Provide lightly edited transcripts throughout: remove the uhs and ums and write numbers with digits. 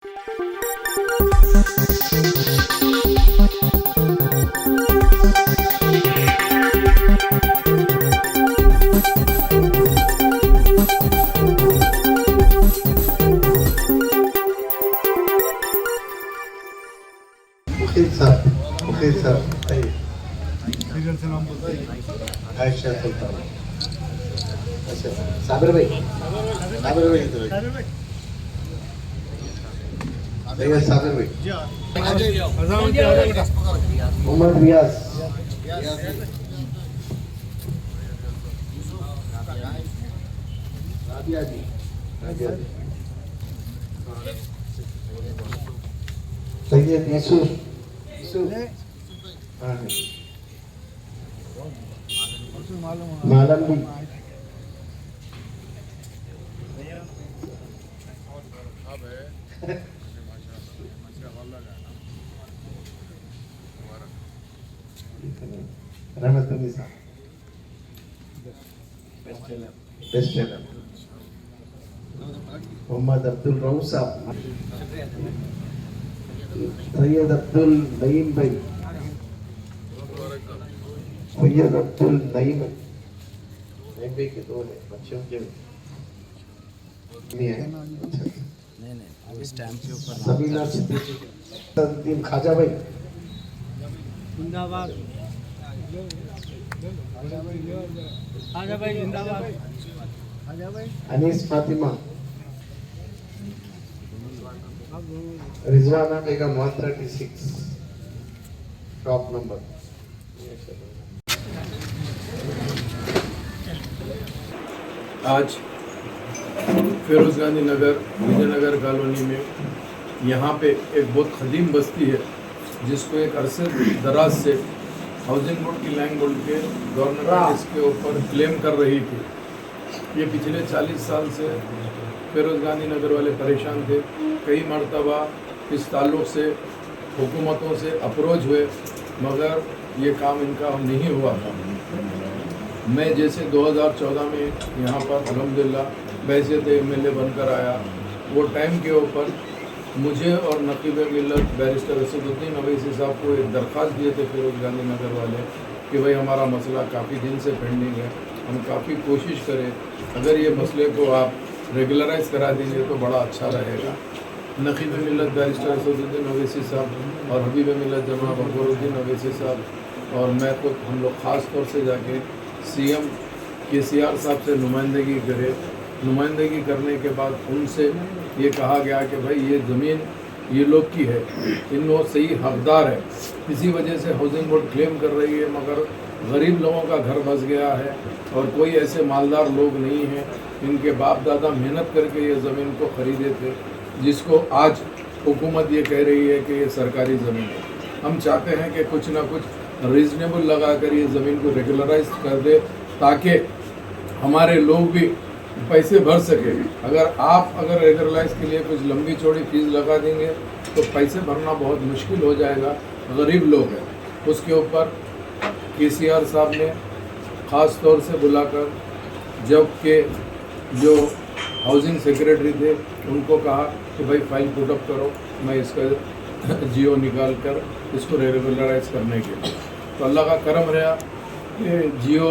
मुखिल साहब आयशा सुल्तान अच्छा साबिर भाई भैया साबिर भाई मोहम्मद रियाज राबिया जी सैयद यूसुफ मालम भी रहमत बेस्ट मोहम्मद अब्दुल रऊफ साहब सैयद अब्दुल नईम भाई सैयद अब्दुल नईम भाई के दो है बच्चों के नहीं है नहीं अभी स्टैम्प के ऊपर सबीना सिद्दीकी खाजा भाई जिंदाबाद खाजा भाई जिंदाबाद खाजा भाई अनीस फातिमा रिजवाना बेगम 136 टॉप नंबर आज फिरोज गांधी नगर विजयनगर कॉलोनी में यहाँ पे एक बहुत कदीम बस्ती है जिसको एक अरसे दराज से हाउसिंग बोर्ड की लैंड बोल के गवर्नमेंट इसके ऊपर क्लेम कर रही थी। ये पिछले 40 साल से फिरोज गांधी नगर वाले परेशान थे। कई मरतबा इस ताल्लुक़ से हुकूमतों से अप्रोच हुए मगर ये काम इनका नहीं हुआ था। मैं जैसे 2014 में यहाँ पर अल्हम्दुलिल्लाह बैसियत एमएलए बनकर आया, वो टाइम के ऊपर मुझे और नकीब मिल्लत बैरिस्टर असदुद्दीन अवैसी साहब को एक दरख्वास्त दिए थे फिरोज गांधी नगर वाले कि भाई हमारा मसला काफ़ी दिन से पेंडिंग है, हम काफ़ी कोशिश करें, अगर ये मसले को आप रेगुलराइज करा देंगे तो बड़ा अच्छा रहेगा। नकीब मिल्लत बैरिस्टर असदुद्दीन अवैसी साहब और हबीब मिल्लत जनाब अकबरुद्दीन अवैसी साहब और मैं खुद हम लोग ख़ास तौर से जाके CM KCR साहब से नुमाइंदगी करने के बाद उनसे ये कहा गया कि भाई ये ज़मीन ये लोग की है, इन लोग सही हकदार है, इसी वजह से हाउसिंग बोर्ड क्लेम कर रही है मगर गरीब लोगों का घर बस गया है और कोई ऐसे मालदार लोग नहीं हैं, इनके बाप दादा मेहनत करके ये ज़मीन को ख़रीदे थे जिसको आज हुकूमत ये कह रही है कि ये सरकारी ज़मीन है। हम चाहते हैं कि कुछ ना कुछ रीज़नेबल लगा कर ये ज़मीन को रेगुलराइज कर दे ताकि हमारे लोग भी पैसे भर सके। अगर रेगुलराइज के लिए कुछ लंबी चौड़ी फीस लगा देंगे तो पैसे भरना बहुत मुश्किल हो जाएगा, गरीब लोग हैं। उसके ऊपर KCR साहब ने ख़ास तौर से बुलाकर जबकि जो हाउसिंग सेक्रेटरी थे उनको कहा कि भाई फाइल पुटअप करो, मैं इसका जियो निकाल कर इसको रेगुलराइज करने के लिए। तो अल्लाह का करम रहा कि जियो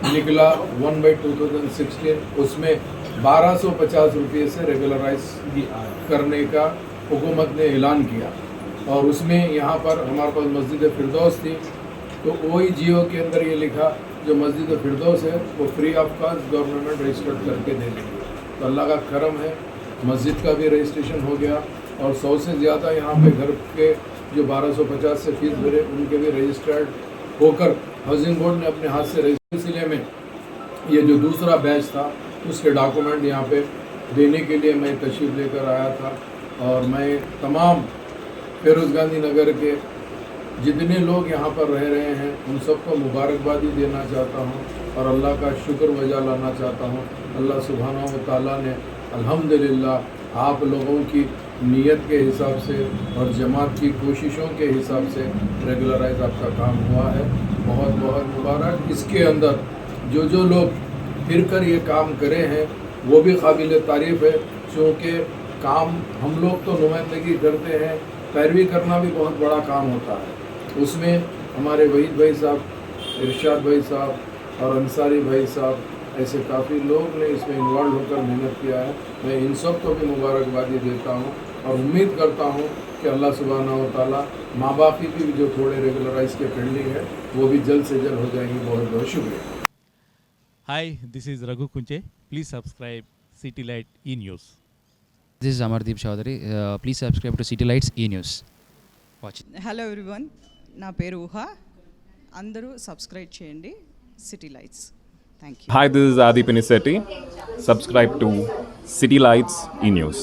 निकला 1/2016, उसमें 1250 रुपये से रेगुलराइज करने का हुकूमत ने ऐलान किया और उसमें यहाँ पर हमारे पास मस्जिद फिरदौस थी तो वही जियो के अंदर ये लिखा जो मस्जिद फिरदौस है वो free of cost government registered करके दे देंगे। तो अल्लाह का करम है मस्जिद का भी रजिस्ट्रेशन हो गया और 100 से ज़्यादा यहाँ पे घर के जो 1250 से फीस भरे उनके भी रजिस्टर्ड होकर हाउसिंग बोर्ड ने अपने हाथ से सिलसिले में ये जो दूसरा बैच था उसके डॉक्यूमेंट यहाँ पे देने के लिए मैं तशरीफ़ लेकर आया था और मैं तमाम फिरोज गांधी नगर के जितने लोग यहाँ पर रह रहे हैं उन सबको मुबारकबादी देना चाहता हूँ और अल्लाह का शुक्र वजा लाना चाहता हूँ। अल्लाह सुब्हानहू व तआला ने अल्हम्दुलिल्लाह आप लोगों की नीयत के हिसाब से और जमात की कोशिशों के हिसाब से रेगुलराइज आपका काम हुआ है, बहुत बहुत मुबारक। इसके अंदर जो लोग फिर कर ये काम करे हैं वो भी काबिल तारीफ़ है, चूँकि काम हम लोग तो नुमाइंदगी करते हैं, पैरवी करना भी बहुत बड़ा काम होता है। उसमें हमारे वहीद भाई साहब, इरशाद भाई साहब और अंसारी भाई साहब, ऐसे काफ़ी लोग ने इसमें इन्वॉल्व होकर मेहनत किया है। मैं इन सब को भी मुबारकबादी देता हूँ और उम्मीद करता हूँ कि अल्लाह सुब्हानहू व तआला माँ बाप की भी जो थोड़े रेगुलराइज के पेंडिंग है वो भी जल्द से जल्द हो जाएंगी। बहुत बहुत शुक्रिया। Hi, this is Raghu Kunche. Please subscribe City Light E-News. This is Amardeep Chaudhary. Please subscribe to City Lights E-News. Watch it. Hello everyone, నా పేరు ఊహ. అందరూ సబ్స్క్రైబ్ చేయండి city lights. Thank you. Hi, this is Adi Pinisetti. Subscribe to City Lights E-News.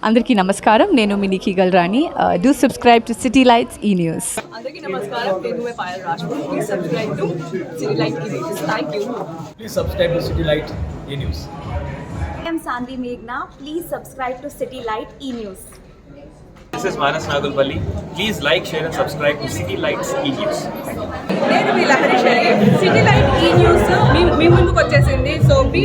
అందరికీ నమస్కారం, నేను మీ Nikki Galrani. Do subscribe to City Lights E News. అందరికీ నమస్కారం, నేను మే Payal Rajput. Please subscribe to City Light News. Thank you. Please subscribe to City Light E-News. I am Sandhi Meghna. Please subscribe to City Light E-News. This is Manas Nagulpalli. Please like, share and subscribe to City Lights E-News. నేను మీ Lahari Sharif. City Light E News మీ ముందుకు వచ్చేసింది. So be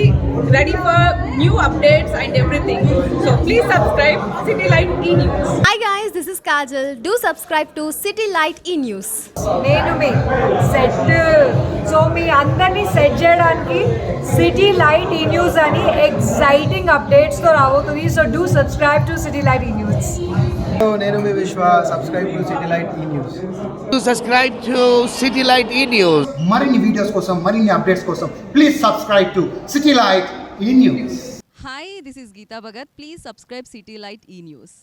ready for new updates and everything. So please subscribe City Light E News. Hi guys, this is Kajal. Do subscribe to City Light E-News. నేను మీ set, so మీ అందరినీ set చేయడానికి City Light E News అని exciting అప్డేట్స్తో రాబోతుంది. So do subscribe to City Light E News. నేను మీ Vishwa. Subscribe to City Light E News. Subscribe to City Light E News. మరిన్ని videos కోసం, మరిన్ని అప్డేట్స్ కోసం please subscribe to City Light E News. Hi, this is Geeta Bhagat. Please subscribe City Light E news.